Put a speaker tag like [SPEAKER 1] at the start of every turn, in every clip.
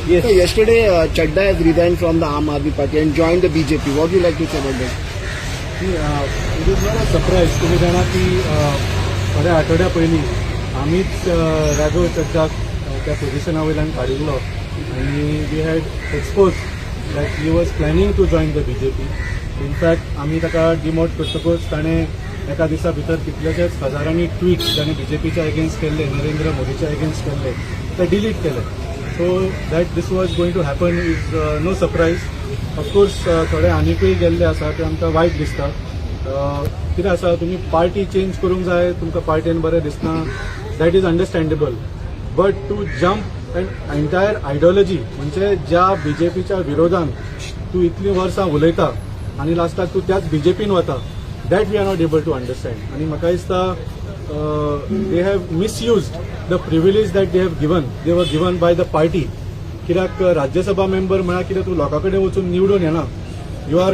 [SPEAKER 1] Yes.
[SPEAKER 2] So yesterday, Chadda has resigned from the Aam Aadmi Party and joined the BJP. What would you like to say about that?
[SPEAKER 3] It is not a surprise. तुम्ही जाणा की थोड्या आठवड्या पयलीं आमीच राघव चड्डाक त्या पोझिशना वयल्यान काडिल्लो आनी we had expose that he was planning to join the BJP. In fact आमी ताका डिमोट करतकूच ताणें एका दिसा भितर कितलेशेच हजारांनी ट्वीट ताणें BJPच्या एगेन्स्ट केल्ले, नरेंद्र मोदीच्या एगेन्स्ट केल्ले, ते डिलीट केले. So that this was going to happen is no surprise. Of course थोडे आनीकूय गेल्ले आसा ते आमकां वायट दिसता. कितें आसा, तुमी पार्टी चेंज करूंक जाय, तुमकां पार्टीन बरें दिसना, that is understandable. But to jump an entire ideology म्हणजे ज्या BJPच्या विरोधान तूं इतलीं वर्सां उलयता आनी लास्टाक तूं त्याच BJPन वता, that we are not able to understand. आनी म्हाका दिसता they have misused the privilege that they have given. They were given by the party. कित्याक राज्यसभा मेंबर म्हळ्यार कितें तूं लोकां कडेन वचून निवडून येना. You are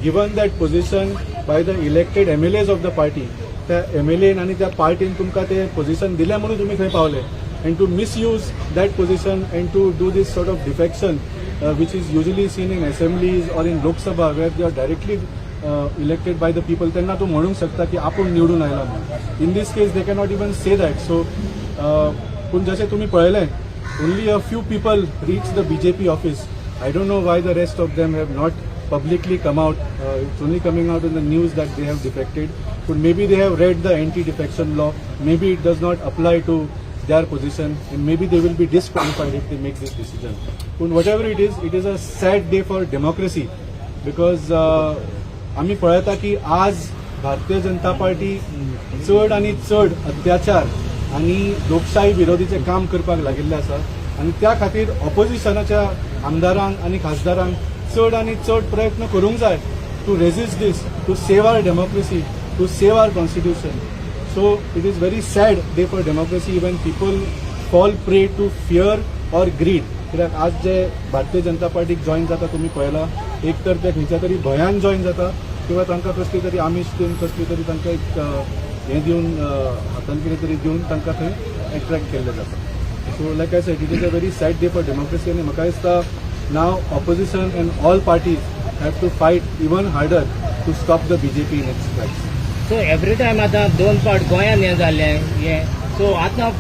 [SPEAKER 3] given that position by the elected MLAs of the party. त्या MLAन आनी त्या पार्टीन तुमकां ते पोझिशन दिल्या म्हणून तुमी थंय पावले. And to misuse that position and to do this sort of defection which is usually seen in assemblies or in Lok Sabha where they are directly elected by the people, त्यांना तो म्हणूंक शकता की आपण निवडून आयला म्हणून. In this case they cannot even say that. So पूण जशें तुमी पळयलें, only a few people reached the BJP office. I don't know why the rest of them have not publicly come out. It's only coming out in the news that they have defected. But maybe they have read the anti-defection law. Maybe it does not apply to their position, and maybe they will be disqualified if they make this decision. But whatever it is a sad day for democracy because आम्ही पळयता की आज Bharatiya Janata party चड आनी चड अत्याचार आनी लोकशाही विरोधीचे काम करपाक लागिल्ले आसा. आनी त्या खातीर ऑपोजिशनाच्या आमदारांक आनी खासदारांक चड आनी चड प्रयत्न करूंक जाय to resist this, to save our democracy, to save our constitution. So it is very sad day for democracy even people fall prey to fear or greed. कित्याक आज जे भारतीय जनता पार्टीक जॉईन जाता तुमी पळयला, एक तर ते खंयच्या तरी भयान जॉईन जाता किंवा तांकां कसली तरी आमिश दिवन कसली तरी तांकां एक हें दिवन हातान कितें तरी दिवन तांकां थंय एट्रॅक्ट केल्लें जाता. So like I said, it is a very sad day for democracy. आनी म्हाका दिसता now opposition and all parties have to fight even harder to stop the BJP in its tracks.
[SPEAKER 1] So every time आतां दोन फावट गोंयान हें जालें हें. सो आतां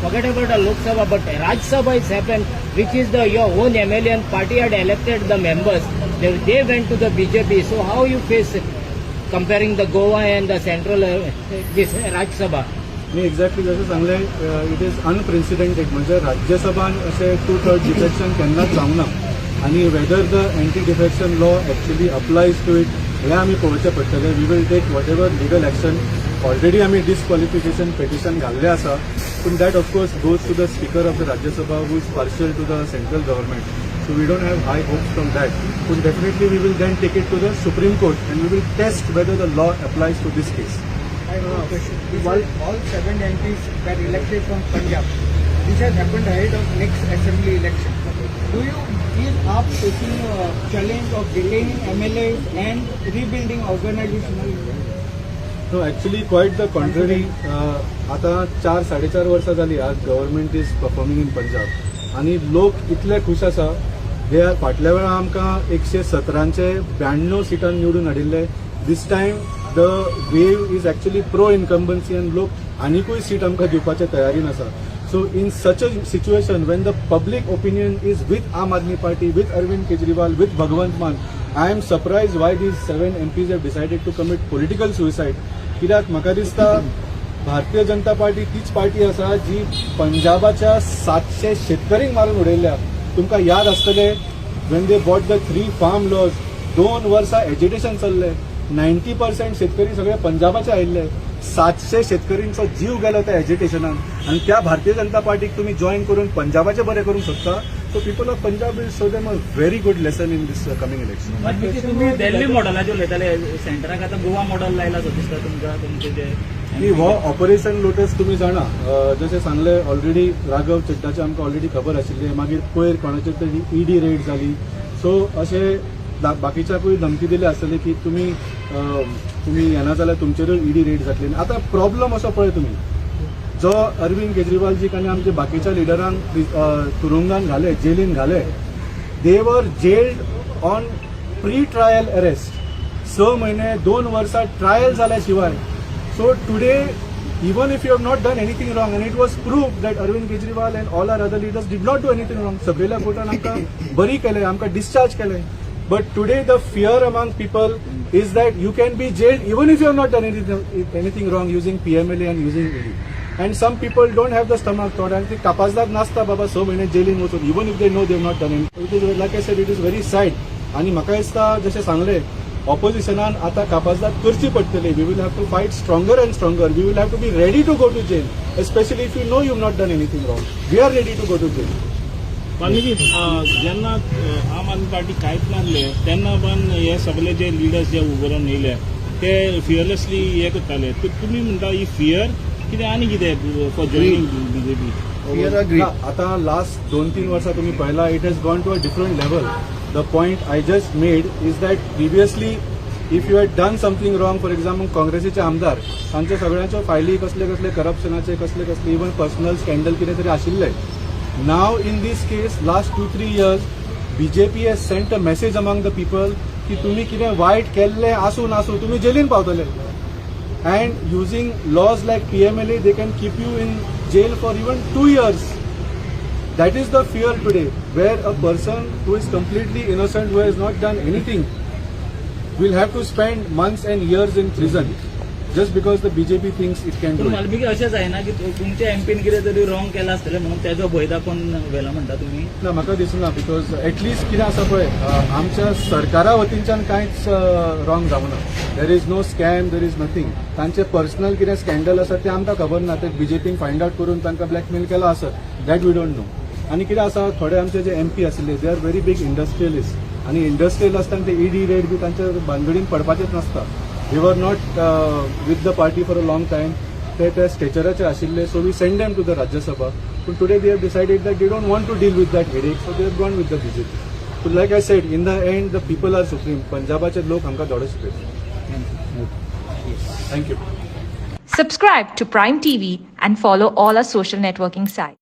[SPEAKER 1] forget about Lok Sabha, but Rajya Sabha is happened, which is your own MLA and party had elected the members. They went to the BJP. So how you face it, comparing the Goa and the central this Rajya Sabha?
[SPEAKER 3] Me exactly जसं सांगलें, it is unprecedented. म्हणजे राज्यसभान अशें 2/3 defection केन्नाच जावंक ना. आनी whether the anti defection law actually applies to it हें आमी पळोवचें पडटलें. We will take whatever legal action. Already आमी डिस्क्वॉलिफिकेशन पेटिशन घाल्लें आसा. पूण that of course goes to the speaker of the Rajya Sabha who is partial to the central government. So we don't have high hopes from that. But definitely we will then take it to the Supreme Court and we will test whether the law applies to this case.
[SPEAKER 4] I have a question. All 7 MPs were elected from Punjab. This has happened ahead of next assembly election. Do you give up taking a challenge of delaying MLAs and rebuilding organizational?
[SPEAKER 3] No, actually quite the contrary. आता 4-4.5 वर्सां जाली आज government is performing in Punjab आनी लोक इतले खूश आसा. They are फाटल्या वेळा आमकां 117 सिटान निवडून हाडिल्ले. This time the wave is actually pro incumbency आनी लोक आनीकूय सीट आमकां दिवपाचे तयारीन आसा. So in such a situation when the public opinion is with Aam Aadmi Party, with Arvind Kejriwal, with Bhagwant Mann, I am surprise why these 7 MPs have decided to commit political suicide. कित्याक म्हाका दिसता भारतीय जनता पार्टी तीच पार्टी आसा जी पंजाबाच्या 700 शेतकऱ्यांक मारून उडयल्या. तुमकां याद आसतलें when they bought the 3 farm laws, 2 वर्सां एजिटेशन चल्लें. 90% शेतकरी सगळे पंजाबाचे आयिल्ले. 700 शेतकऱ्यांचो जीव गेलो त्या एजिटेशनान. आनी त्या भारतीय जनता पार्टीक तुमी जॉईन करून पंजाबाचे बरें करूंक शकता. So people of Punjab will show them a very good lesson in this coming election.
[SPEAKER 1] तुम्ही दिल्ली मॉडेलाचे उलयताले, सेंटराक आतां गोवा मॉडेल लायला सो दिसता तुमकां तुमचे जे
[SPEAKER 3] हो ऑपरेशन लोटस तुम्ही जाणा. जशें सांगलें ऑलरेडी राघव चड्डाचे आमकां ऑलरेडी खबर आशिल्ली. मागीर पयर कोणाचेर तरी ED रेड जाली. सो अशें बाकीच्याकूय धमकी दिली आसतली की तुमी येना जाल्यार तुमचेरूय ED रेड जातली. आतां प्रॉब्लम असो पळय तुमी, जो अरविंद केजरीवालजीक आनी आमच्या बाकीच्या लिडरांक तुरुंगान घाले, जेलीन घाले, दे वर gelled on pre trial arrest. 6 महिने 2 वर्सां ट्रायल जाल्या शिवाय. So today even if you have not done anything wrong, and it was proved that Arvind Kejriwal and all our other leaders did not do anything wrong. Sabela कोर्टान आमकां बरी केले, आमकां discharge केले. But today the fear among people is that you can be jailed even if you have not done anything wrong using PMLA and using ED. And some people don't have the stomach thought and they capacity nasta baba 6 महिने जेलीन वचून, even if they know they have not done it. It is, like I said, it is very sad. आणि म्हाका दिसता जशें सांगले, ऑपोजिशनान आता कापाजदाद करची पडटली. We will have to fight stronger and stronger. We will have to be ready to go to jail, especially if you know you not done anything wrong. We are ready to go to jail.
[SPEAKER 5] Valmiki, जेन्ना Aam Aadmi party कांयच नासले तेन्ना पण हे सगळे जे leaders जे उबे रावन येयले ते फियरलेसली हे करताले. तुमी म्हणटा ही फियर कितें आनी कितें for joining BJP?
[SPEAKER 2] Fear or greed?
[SPEAKER 3] आता लास्ट 2-3 वर्सां तुम्ही पळयला, it has gone to a different level. The point I just made is that previously if you had done something wrong, for example काँग्रेसीचे आमदार, तांचे सगळ्यांच्यो फायली कसले कसले करप्शनाचे, कसले कसले इवन पर्सनल स्कॅन्डल कितें तरी आशिल्ले. Now in this case last 2-3 years BJP has sent a message among the people की तुम्ही कितें वायट केल्लें आसूं नासूं तुम्ही जेलीन पावतले. And using laws like PMLA, they can keep you in jail for even 2 years. That is the fear today, where a person who is completely innocent, who has not done anything, will have to spend months and years in prison just because the BJP thinks it can do
[SPEAKER 1] पण
[SPEAKER 3] it.
[SPEAKER 1] Valmiki अशेंच आहे ना की तुमच्या MPIN कितें तरी wrong केला आसतलें म्हणून तेजो भंय दाखोवन व्हेला म्हणटा तुमी?
[SPEAKER 3] ना, म्हाका दिसना, बिकॉज एटलीस्ट कितें आसा पळय, आमच्या सरकारा वतींच्यान कांयच रॉंग जावना. There is no scam, there is nothing. तांचे पर्सनल कितें स्कॅन्डल आसा ते आमकां खबर ना. ते बीजेपीन फायंड आउट करून तांकां ब्लॅकमेल केला आसत, दॅट वी डोंट नो. आनी कितें आसा, थोडे आमचे जे एमपी आशिल्ले they are very big industrialist, आनी इंडस्ट्रियल आसतना ते ईडी रेड बी तांच्या भानगडीन पडपाचेच नासता. We were not with the party for a long time. ते स्टेचराचे आशिल्ले, so we send them to the Rajya Sabha. पूण today they have decided that they don't want to deal with that headache, so they have gone with the BJP. So like I said, in the end the people are supreme. पंजाबाचे लोक आमकां धडो शिकयतात. Thank you.
[SPEAKER 6] Subscribe to Prime TV and follow all our social networking sites.